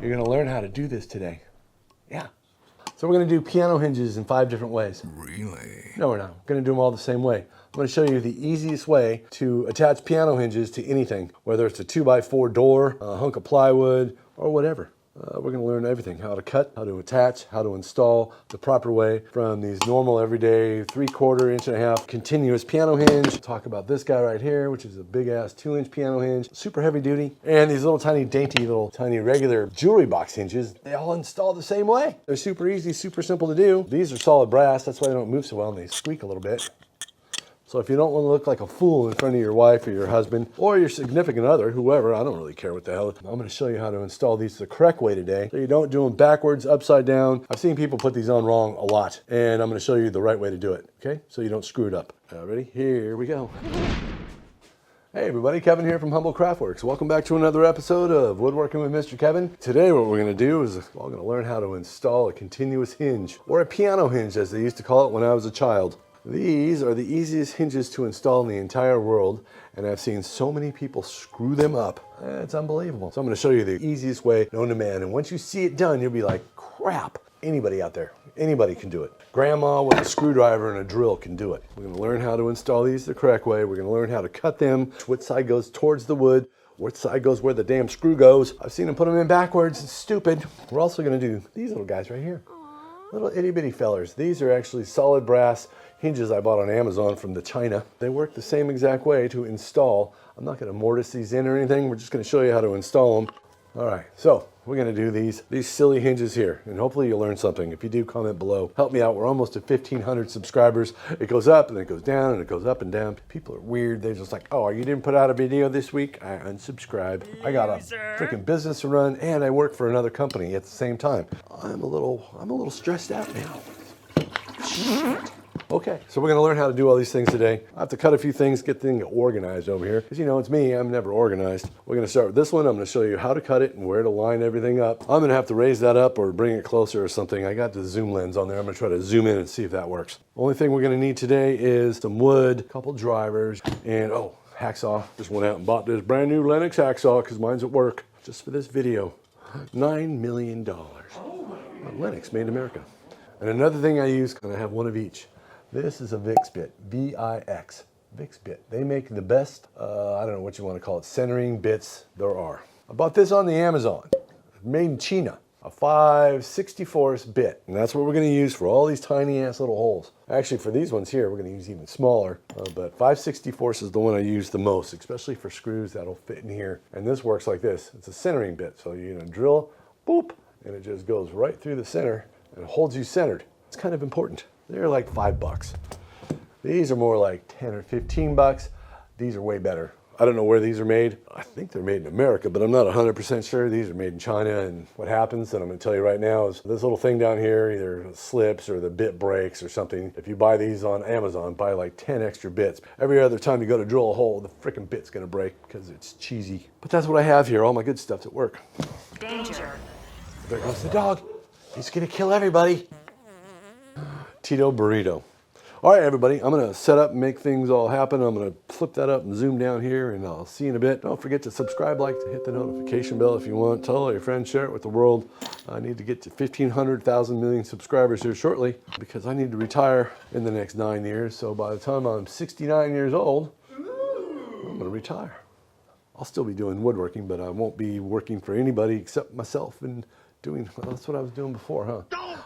You're going to learn how to do this today. Yeah. So we're going to do piano hinges in 5 different ways. Really? No, we're not. We're going to do them all the same way. I'm going to show you the easiest way to attach piano hinges to anything, whether it's a 2x4 door, a hunk of plywood, or whatever. We're going to learn everything, how to cut, how to attach, how to install the proper way from these normal everyday 3/4 1.5 continuous piano hinge. Talk about this guy right here, which is a big ass 2-inch piano hinge, super heavy duty. And these little tiny dainty little tiny regular jewelry box hinges, they all install the same way. They're super easy, super simple to do. These are solid brass, that's why they don't move so well and they squeak a little bit. So if you don't want to look like a fool in front of your wife or your husband or your significant other, whoever, I don't really care what the hell, I'm going to show you how to install these the correct way today. So you don't do them backwards, upside down. I've seen people put these on wrong a lot, and I'm going to show you the right way to do it, okay? So you don't screw it up. Ready? Here we go. Hey everybody, Kevin here from Humble Craftworks. Welcome back to another episode of Woodworking with Mr. Kevin. Today what we're going to do is we're all going to learn how to install a continuous hinge, or a piano hinge as they used to call it when I was a child. These are the easiest hinges to install in the entire world, and I've seen so many people screw them up. It's unbelievable. So I'm going to show you the easiest way known to man, and once you see it done, you'll be like, crap, anybody out there, anybody can do it. Grandma with a screwdriver and a drill can do it. We're going to learn how to install these the correct way. We're going to learn how to cut them, which side goes towards the wood, which side goes where the damn screw goes. I've seen them put them in backwards. It's stupid. We're also going to do these little guys right here. Little itty bitty fellers. These are actually solid brass hinges I bought on Amazon from China. They work the same exact way to install. I'm not going to mortise these in or anything. We're just going to show you how to install them. All right, so we're going to do these silly hinges here, and hopefully you'll learn something. If you do, comment below. Help me out. We're almost at 1,500 subscribers. It goes up and then it goes down and it goes up and down. People are weird. They're just like, oh, you didn't put out a video this week? I unsubscribe. I got a freaking business to run and I work for another company at the same time. I'm a little stressed out now. Okay, so we're going to learn how to do all these things today. I have to cut a few things, get things organized over here. Because, you know, it's me, I'm never organized. We're going to start with this one. I'm going to show you how to cut it and where to line everything up. I'm going to have to raise that up or bring it closer or something. I got the zoom lens on there. I'm going to try to zoom in and see if that works. Only thing we're going to need today is some wood, a couple drivers, and, oh, hacksaw. Just went out and bought this brand new Lennox hacksaw because mine's at work just for this video. $9 million. Lennox, made in America. And another thing I use, and I have one of each. This is a Vix bit, V-I-X, Vix bit. They make the best, I don't know what you want to call it, centering bits there are. I bought this on the Amazon, made in China, a 5/64 bit. And that's what we're going to use for all these tiny ass little holes. Actually, for these ones here, we're going to use even smaller, but 5/64 is the one I use the most, especially for screws that'll fit in here. And this works like this. It's a centering bit, so you're going to drill, boop, and it just goes right through the center and holds you centered. It's kind of important. They're like $5. These are more like 10 or 15 bucks. These are way better. I don't know where these are made. I think they're made in America, but I'm not 100% sure. These are made in China, and what happens, and I'm going to tell you right now, is this little thing down here either slips or the bit breaks or something. If you buy these on Amazon, buy like 10 extra bits. Every other time you go to drill a hole, the freaking bit's going to break because it's cheesy. But that's what I have here. All my good stuff's at work. Danger. There goes the dog. He's going to kill everybody. Tito Burrito. All right, everybody, I'm going to set up and make things all happen. I'm going to flip that up and zoom down here, and I'll see you in a bit. Don't forget to subscribe, like, to hit the notification bell if you want. Tell all your friends, share it with the world. I need to get to 1,500, 1,000 million subscribers here shortly because I need to retire in the next 9 years. So by the time I'm 69 years old, I'm going to retire. I'll still be doing woodworking, but I won't be working for anybody except myself and doing, well, that's what I was doing before, huh?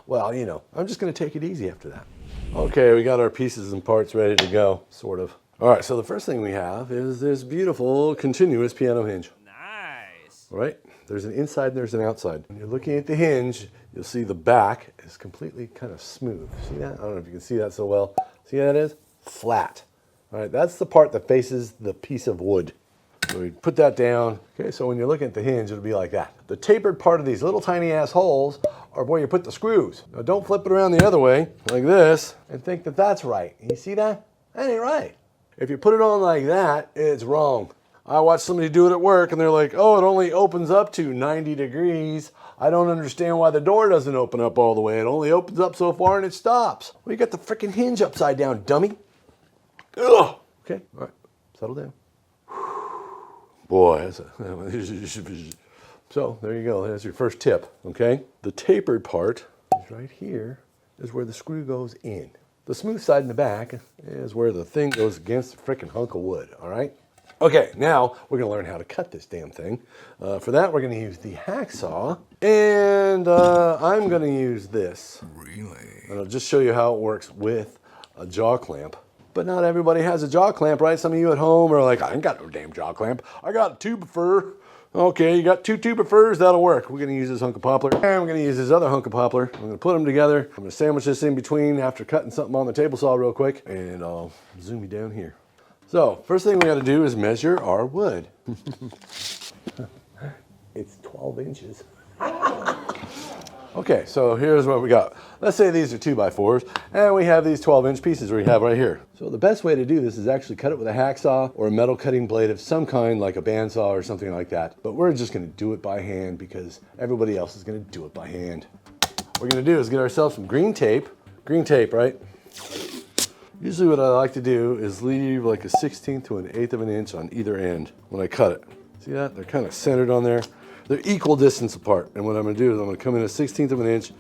Well, you know, I'm just going to take it easy after that. Okay, we got our pieces and parts ready to go, sort of. All right, so the first thing we have is this beautiful continuous piano hinge. Nice. All right, there's an inside and there's an outside. When you're looking at the hinge, you'll see the back is completely kind of smooth. See that? I don't know if you can see that so well. See how that is? Flat. All right, that's the part that faces the piece of wood. So we put that down. Okay, so when you're looking at the hinge, it'll be like that. The tapered part of these little tiny ass holes are where you put the screws. Now don't flip it around the other way, like this, and think that that's right. You see that? That ain't right. If you put it on like that, it's wrong. I watched somebody do it at work and they're like, oh, it only opens up to 90 degrees. I don't understand why the door doesn't open up all the way. It only opens up so far and it stops. Well, you got the freaking hinge upside down, dummy. Ugh. Okay, all right, settle down. Boy, that's So there you go, that's your first tip, okay? The tapered part is right here, is where the screw goes in. The smooth side in the back is where the thing goes against the frickin' hunk of wood, all right? Okay, now we're gonna learn how to cut this damn thing. For that, we're gonna use the hacksaw, and I'm gonna use this. Really? And I'll just show you how it works with a jaw clamp. But not everybody has a jaw clamp, right? Some of you at home are like, I ain't got no damn jaw clamp. I got a tube of fur. Okay, you got 2 tube of furs, that'll work. We're gonna use this hunk of poplar, and we're gonna use this other hunk of poplar. I'm gonna put them together. I'm gonna sandwich this in between after cutting something on the table saw real quick, and I'll zoom you down here. So, first thing we gotta do is measure our wood. It's 12 inches. Okay, so here's what we got. Let's say these are 2x4s, and we have these 12-inch pieces we have right here. So the best way to do this is actually cut it with a hacksaw or a metal cutting blade of some kind, like a bandsaw or something like that. But we're just gonna do it by hand because everybody else is gonna do it by hand. What we're gonna do is get ourselves some green tape. Green tape, right? Usually what I like to do is leave like a 1/16 to 1/8 of an inch on either end when I cut it. See that? They're kind of centered on there. They're equal distance apart. And what I'm gonna do is I'm gonna come in a 1/16 of an inch,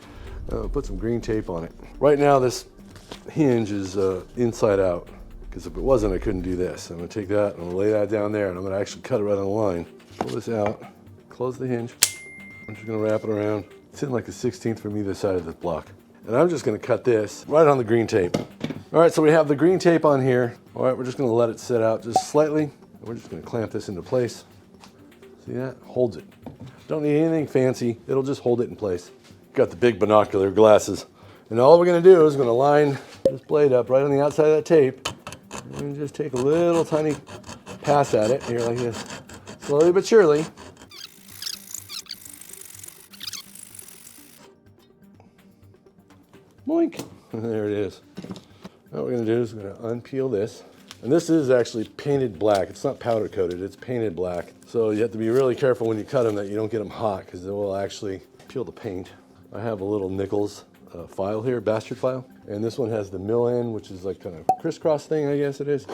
put some green tape on it. Right now this hinge is inside out, because if it wasn't, I couldn't do this. I'm gonna take that, I'm gonna lay that down there, and I'm gonna actually cut it right on the line. Pull this out, close the hinge. I'm just gonna wrap it around. It's in like a 1/16 from either side of this block. And I'm just gonna cut this right on the green tape. All right, so we have the green tape on here. All right, we're just gonna let it sit out just slightly. We're just gonna clamp this into place. See that? Holds it. Don't need anything fancy. It'll just hold it in place. Got the big binocular glasses. And all we're gonna do is gonna line this blade up right on the outside of that tape. And just take a little tiny pass at it here like this. Slowly but surely. Boink. There it is. Now what we're gonna do is we're gonna unpeel this. And this is actually painted black. It's not powder coated, it's painted black. So you have to be really careful when you cut them that you don't get them hot because it will actually peel the paint. I have a little Nichols file here, bastard file. And this one has the mill end, which is like kind of crisscross thing, I guess it is.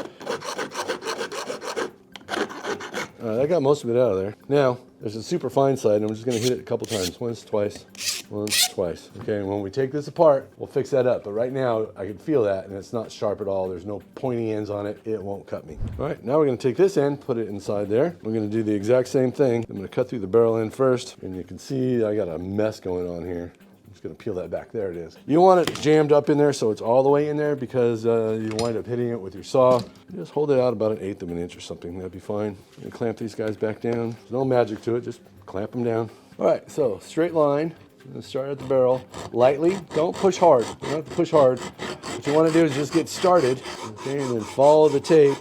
I got most of it out of there. Now, there's a super fine side, and I'm just gonna hit it a couple times. Once, twice, once, twice. Okay, and when we take this apart, we'll fix that up. But right now, I can feel that, and it's not sharp at all. There's no pointy ends on it. It won't cut me. All right, now we're gonna take this end, put it inside there. We're gonna do the exact same thing. I'm gonna cut through the barrel end first, and you can see I got a mess going on here. Just gonna peel that back. There it is. You want it jammed up in there so it's all the way in there because you wind up hitting it with your saw. Just hold it out about 1/8 of an inch or something. That'd be fine. And clamp these guys back down. There's no magic to it. Just clamp them down. All right. So straight line. Start at the barrel lightly. Don't push hard. You don't have to push hard. What you want to do is just get started. Okay, and then follow the tape.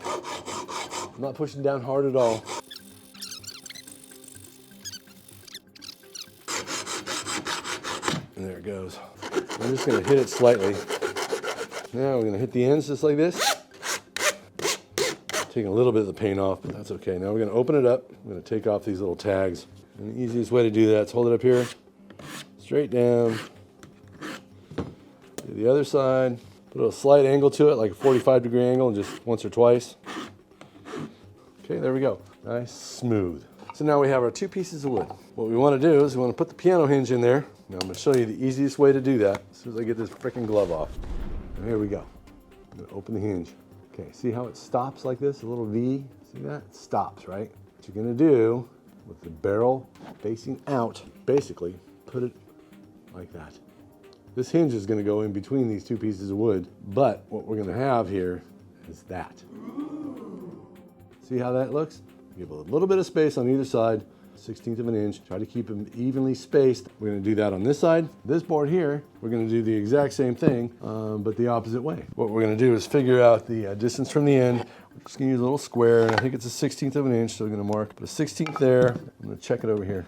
I'm not pushing down hard at all. And there it goes. I'm just going to hit it slightly. Now we're going to hit the ends just like this. Taking a little bit of the paint off, but that's okay. Now we're going to open it up. I'm going to take off these little tags. And the easiest way to do that is hold it up here, straight down. Do the other side. Put a slight angle to it, like a 45-degree angle, and just once or twice. Okay, there we go. Nice, smooth. So now we have our 2 pieces of wood. What we want to do is we want to put the piano hinge in there. Now I'm going to show you the easiest way to do that as soon as I get this freaking glove off. And here we go. I'm going to open the hinge. Okay, see how it stops like this? A little V? See that? It stops, right? What you're going to do with the barrel facing out, basically, put it like that. This hinge is going to go in between these 2 pieces of wood, but what we're going to have here is that. See how that looks? Give a little bit of space on either side, 1/16 of an inch. Try to keep them evenly spaced. We're going to do that on this side. This board here, we're going to do the exact same thing, but the opposite way. What we're going to do is figure out the distance from the end. We're just going to use a little square, and I think it's a 1/16 of an inch, so we're going to mark a 1/16 there. I'm going to check it over here.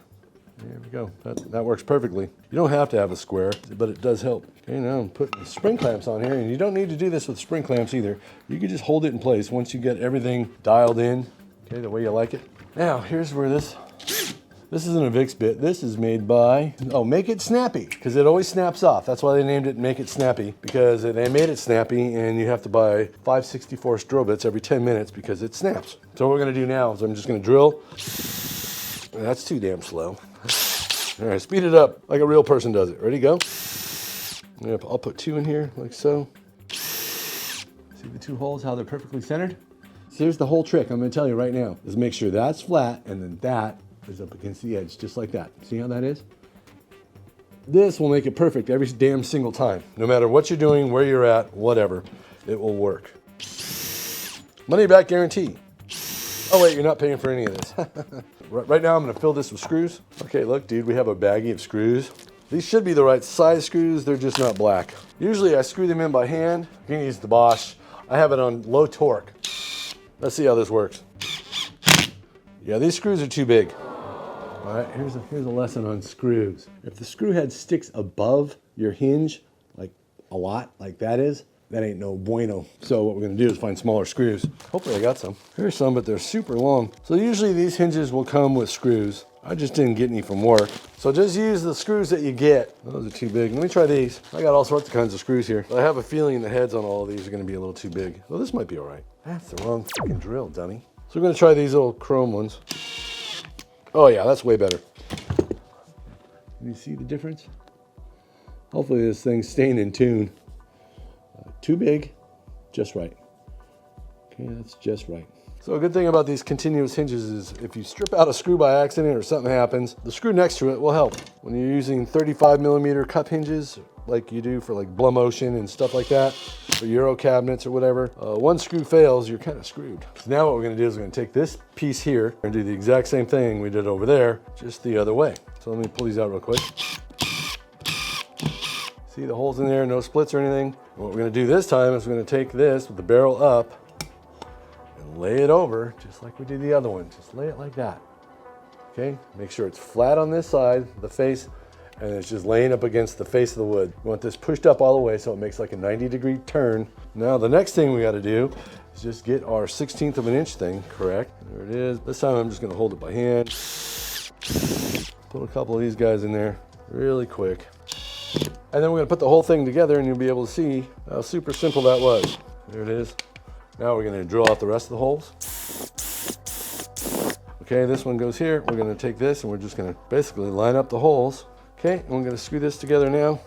There we go. That works perfectly. You don't have to have a square, but it does help. Okay, now I'm putting the spring clamps on here, and you don't need to do this with spring clamps either. You can just hold it in place once you get everything dialed in, okay, the way you like it. Now, here's where this isn't a Vicks bit. This is made by, Make It Snappy, because it always snaps off. That's why they named it Make It Snappy, because they made it snappy, and you have to buy 5/64 drill bits every 10 minutes because it snaps. So what we're gonna do now is I'm just gonna drill. That's too damn slow. All right, speed it up like a real person does it. Ready, go. Yep, I'll put 2 in here, like so. See the 2 holes, how they're perfectly centered? So here's the whole trick I'm gonna tell you right now, is make sure that's flat and then that is up against the edge, just like that. See how that is? This will make it perfect every damn single time. No matter what you're doing, where you're at, whatever, it will work. Money back guarantee. Oh wait, you're not paying for any of this. Right now I'm gonna fill this with screws. Okay, look dude, we have a baggie of screws. These should be the right size screws, they're just not black. Usually I screw them in by hand. You can use the Bosch. I have it on low torque. Let's see how this works. Yeah, these screws are too big. All right, here's a lesson on screws. If the screw head sticks above your hinge, like a lot, like that is, that ain't no bueno. So what we're gonna do is find smaller screws. Hopefully I got some. Here's some, but they're super long. So usually these hinges will come with screws. I just didn't get any from work. So just use the screws that you get. Those are too big. Let me try these. I got all sorts of kinds of screws here. I have a feeling the heads on all of these are gonna be a little too big. Well, this might be all right. That's the wrong freaking drill, dummy. So we're gonna try these little chrome ones. Oh yeah, that's way better. Can you see the difference? Hopefully this thing's staying in tune. Too big, just right. Okay, that's just right. So a good thing about these continuous hinges is if you strip out a screw by accident or something happens, the screw next to it will help. When you're using 35mm cup hinges, like you do for like Blum Ocean and stuff like that, or Euro cabinets or whatever, one screw fails, you're kind of screwed. So now what we're gonna do is we're gonna take this piece here and do the exact same thing we did over there, just the other way. So let me pull these out real quick. See the holes in there, no splits or anything. And what we're gonna do this time is we're gonna take this with the barrel up and lay it over, just like we did the other one. Just lay it like that, okay? Make sure it's flat on this side, the face, and it's just laying up against the face of the wood. We want this pushed up all the way so it makes like a 90-degree turn. Now the next thing we gotta do is just get our 1/16 of an inch thing correct. There it is. This time I'm just gonna hold it by hand. Put a couple of these guys in there really quick. And then we're gonna put the whole thing together and you'll be able to see how super simple that was. There it is. Now we're gonna drill out the rest of the holes. Okay, this one goes here. We're gonna take this and we're just gonna basically line up the holes. Okay, and we're gonna screw this together now.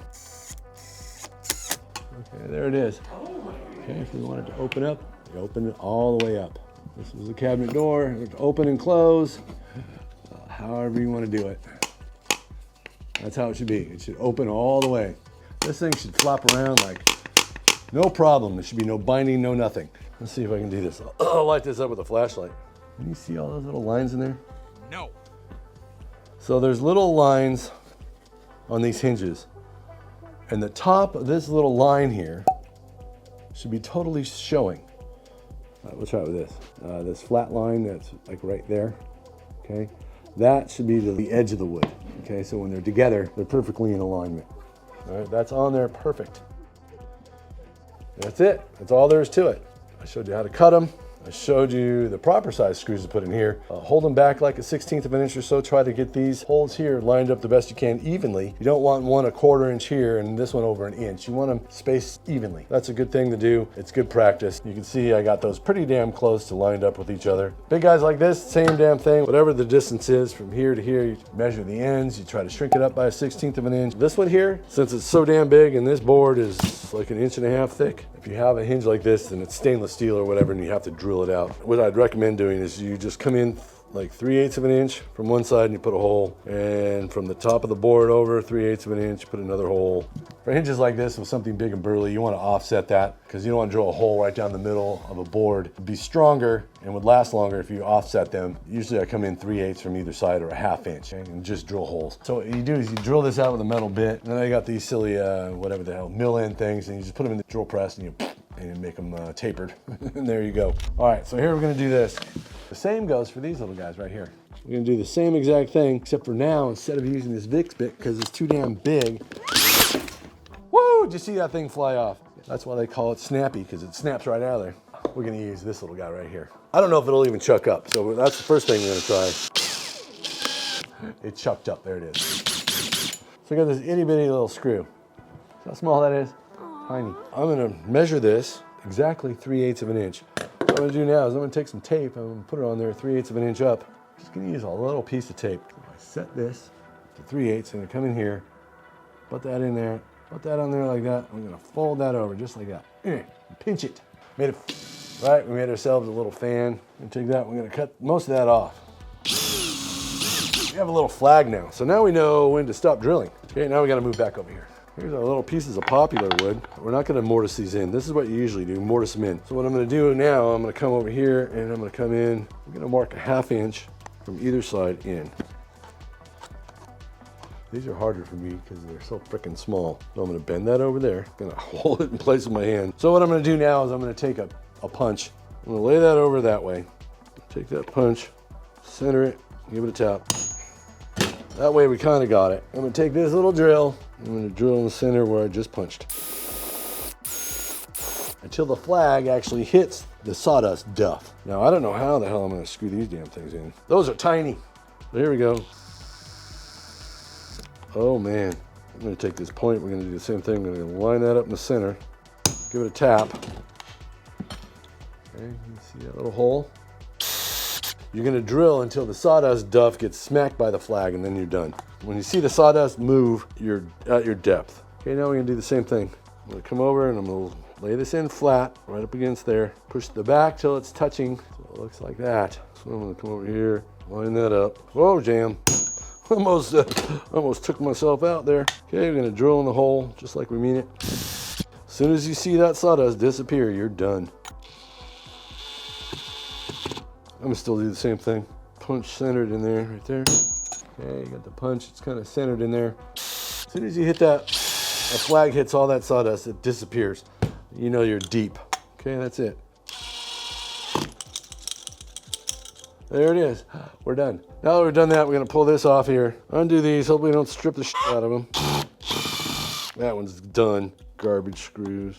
Okay, there it is. Okay, if we want it to open up, you open it all the way up. This is the cabinet door. It's open and close, however you want to do it. That's how it should be. It should open all the way. This thing should flop around like no problem. There should be no binding, no nothing. Let's see if I can do this. I'll light this up with a flashlight. Can you see all those little lines in there? No. So there's little lines on these hinges. And the top of this little line here should be totally showing. We'll try it with this. This flat line that's like right there, okay? That should be the edge of the wood, okay? So when they're together, they're perfectly in alignment. All right, that's on there, perfect. That's it, that's all there is to it. I showed you how to cut them. I showed you the proper size screws to put in here. Hold them back like a 1/16 of an inch or so. Try to get these holes here lined up the best you can evenly. You don't want one 1/4 inch here and this one over an inch. You want them spaced evenly. That's a good thing to do. It's good practice. You can see I got those pretty damn close to lined up with each other. Big guys like this, same damn thing. Whatever the distance is from here to here, you measure the ends. You try to shrink it up by a 1/16 of an inch. This one here, since it's so damn big and this board is like 1.5 inches thick, if you have a hinge like this, then it's stainless steel or whatever, and you have to drill it out. What I'd recommend doing is you just come in like 3/8 of an inch from one side and you put a hole, and from the top of the board over 3/8 of an inch, put another hole. For hinges like this with something big and burly, you want to offset that because you don't want to drill a hole right down the middle of a board. It'd be stronger and would last longer if you offset them. Usually I come in 3/8 from either side or a 1/2 inch, okay, and just drill holes. So what you do is you drill this out with a metal bit, and then I got these silly, whatever the hell, mill end things, and you just put them in the drill press and you make them tapered. And there you go. All right, so here we're gonna do this. The same goes for these little guys right here. We're gonna do the same exact thing, except for now, instead of using this Vicks bit, because it's too damn big. Woo, did you see that thing fly off? That's why they call it snappy, because it snaps right out of there. We're gonna use this little guy right here. I don't know if it'll even chuck up, so that's the first thing we're gonna try. It chucked up, there it is. So I got this itty bitty little screw. See how small that is? Tiny. I'm gonna measure this exactly 3/8 of an inch. What I'm gonna do now is I'm gonna take some tape, I'm gonna put it on there 3/8 of an inch up. Just gonna use a little piece of tape. I set this to 3/8. I'm gonna come in here, put that in there, put that on there like that. I'm gonna fold that over just like that. Pinch it. Made it, right? We made ourselves a little fan. And take that, we're gonna cut most of that off. We have a little flag now. So now we know when to stop drilling. Okay, now we gotta move back over here. Here's our little pieces of poplar wood. We're not gonna mortise these in. This is what you usually do, mortise them in. So what I'm gonna do now, I'm gonna come over here and I'm gonna come in. I'm gonna mark a 1/2 inch from either side in. These are harder for me because they're so freaking small. So I'm gonna bend that over there. I'm gonna hold it in place with my hand. So what I'm gonna do now is I'm gonna take a punch. I'm gonna lay that over that way. Take that punch, center it, give it a tap. That way we kind of got it. I'm gonna take this little drill. I'm gonna drill in the center where I just punched. Until the flag actually hits the sawdust duff. Now I don't know how the hell I'm gonna screw these damn things in. Those are tiny. There we go. Oh man. I'm gonna take this point, we're gonna do the same thing. We're gonna line that up in the center. Give it a tap. Okay, you see that little hole? You're gonna drill until the sawdust duff gets smacked by the flag and then you're done. When you see the sawdust move, you're at your depth. Okay, now we're gonna do the same thing. I'm gonna come over and I'm gonna lay this in flat, right up against there. Push the back till it's touching, so it looks like that. So I'm gonna come over here, line that up. Whoa, jam. Almost took myself out there. Okay, we're gonna drill in the hole just like we mean it. As soon as you see that sawdust disappear, you're done. I'm gonna still do the same thing. Punch centered in there, right there. Okay, you got the punch, it's kind of centered in there. As soon as you hit that, a flag hits all that sawdust, it disappears. You know you're deep. Okay, that's it. There it is, we're done. Now that we've done that, we're gonna pull this off here. Undo these, hope we don't strip the shit out of them. That one's done, garbage screws.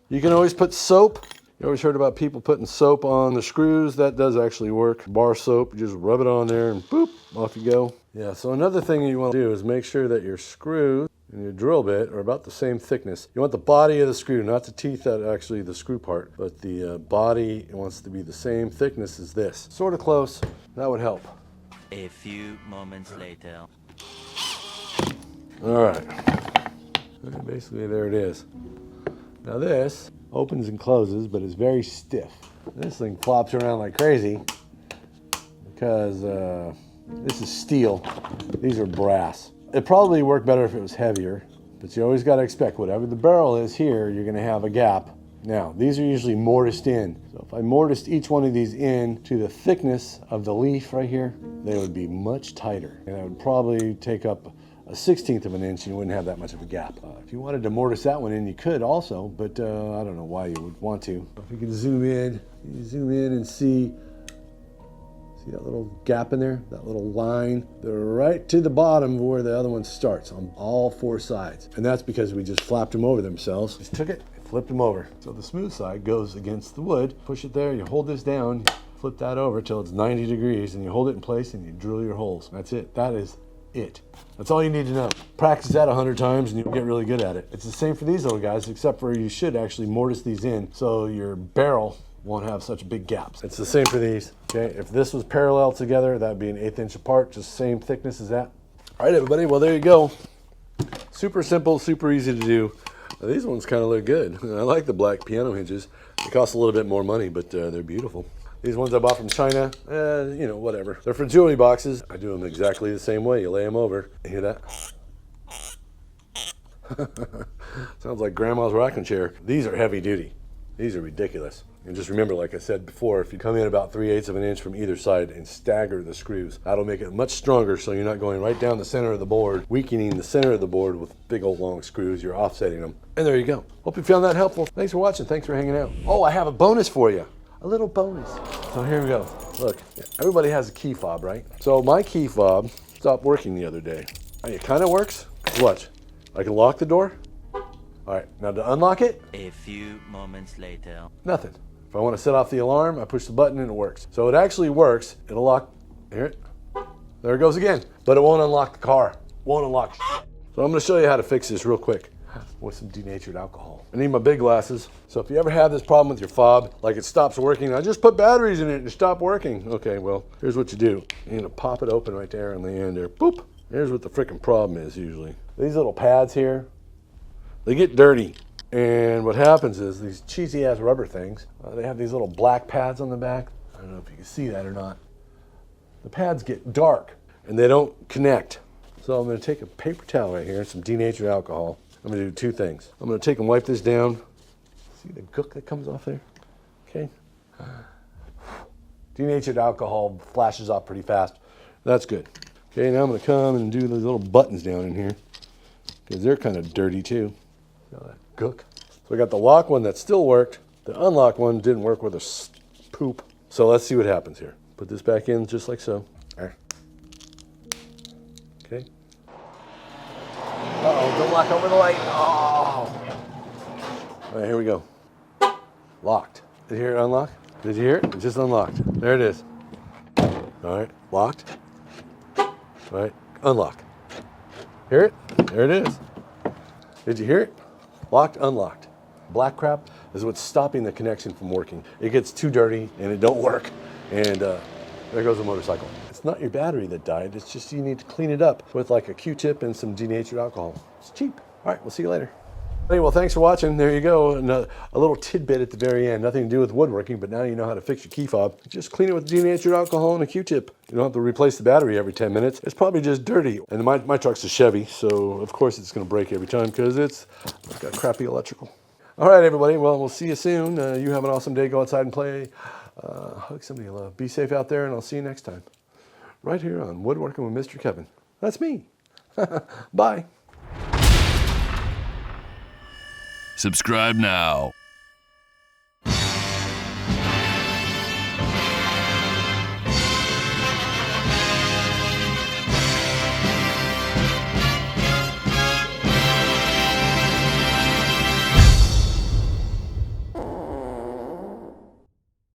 You can always put soap. You always heard about people putting soap on the screws. That does actually work. Bar soap, you just rub it on there and boop, off you go. Yeah, so another thing you want to do is make sure that your screws and your drill bit are about the same thickness. You want the body of the screw, not the teeth that actually the screw part, but the body wants to be the same thickness as this. Sort of close, that would help. A few moments later. All right, and basically there it is. Now this opens and closes, but it's very stiff. This thing flops around like crazy because this is steel. These are brass. It'd probably work better if it was heavier, but you always got to expect whatever the barrel is here, you're going to have a gap. Now, these are usually mortised in. So if I mortised each one of these in to the thickness of the leaf right here, they would be much tighter. And I would probably take up a 1/16 of an inch, you wouldn't have that much of a gap. If you wanted to mortise that one in, you could also, but I don't know why you would want to. If you can zoom in, and see that little gap in there, that little line? They're right to the bottom of where the other one starts on all 4 sides. And that's because we just flapped them over themselves. Just took it and flipped them over. So the smooth side goes against the wood, push it there, you hold this down, flip that over till it's 90 degrees, and you hold it in place and you drill your holes. That's it. That is it. That's all you need to know. Practice that 100 times and you'll get really good at it. It's the same for these little guys, except for you should actually mortise these in so your barrel won't have such big gaps. It's the same for these. Okay, if this was parallel together, that'd be an 1/8 inch apart, just same thickness as that. All right, everybody, well, there you go. Super simple, super easy to do. These ones kind of look good. I like the black piano hinges. They cost a little bit more money, but they're beautiful. These ones I bought from China, you know, whatever. They're for jewelry boxes. I do them exactly the same way. You lay them over. You hear that? Sounds like grandma's rocking chair. These are heavy duty. These are ridiculous. And just remember, like I said before, if you come in about 3/8 of an inch from either side and stagger the screws, that'll make it much stronger so you're not going right down the center of the board, weakening the center of the board with big old long screws. You're offsetting them. And there you go. Hope you found that helpful. Thanks for watching. Thanks for hanging out. Oh, I have a bonus for you. A little bonus. So here we go. Look, everybody has a key fob, right? So my key fob stopped working the other day. It kind of works. Watch. I can lock the door. All right, now to unlock it. A few moments later. Nothing. If I want to set off the alarm, I push the button and it works. So it actually works. It'll lock. Hear it? There it goes again. But it won't unlock the car. Won't unlock shit. So I'm going to show you how to fix this real quick with some denatured alcohol. I need my big glasses. So if you ever have this problem with your fob, like it stops working, I just put batteries in it and it stopped working. Okay, well, here's what you do. You're going to pop it open right there on the end there. Boop. Here's what the freaking problem is usually. These little pads here, they get dirty. And what happens is these cheesy ass rubber things, they have these little black pads on the back. I don't know if you can see that or not. The pads get dark and they don't connect. So I'm going to take a paper towel right here, some denatured alcohol. I'm going to do two things. I'm going to take and wipe this down. See the gook that comes off there? Okay. Denatured alcohol flashes off pretty fast. That's good. Okay, now I'm going to come and do those little buttons down in here because they're kind of dirty too. Now that gook. So I got the lock one that still worked. The unlock one didn't work with a poop. So let's see what happens here. Put this back in just like so. Okay. Uh-oh, don't lock over the light. Oh. All right, here we go. Locked. Did you hear it unlock? Did you hear it? It just unlocked. There it is. All right, locked. All right, unlock. Hear it? There it is. Did you hear it? Locked, unlocked. Black crap is what's stopping the connection from working. It gets too dirty and it don't work. And there goes the motorcycle. It's not your battery that died. It's just you need to clean it up with like a Q-tip and some denatured alcohol. It's cheap. All right, we'll see you later. Hey, well, thanks for watching. There you go. And a little tidbit at the very end. Nothing to do with woodworking, but now you know how to fix your key fob. Just clean it with denatured alcohol and a Q-tip. You don't have to replace the battery every 10 minutes. It's probably just dirty. And my truck's a Chevy, so of course it's going to break every time because it's got crappy electrical. All right, everybody. Well, we'll see you soon. You have an awesome day. Go outside and play. Hug somebody you love. Be safe out there, and I'll see you next time. Right here on Woodworking with Mr. Kevin. That's me. Bye. Subscribe now.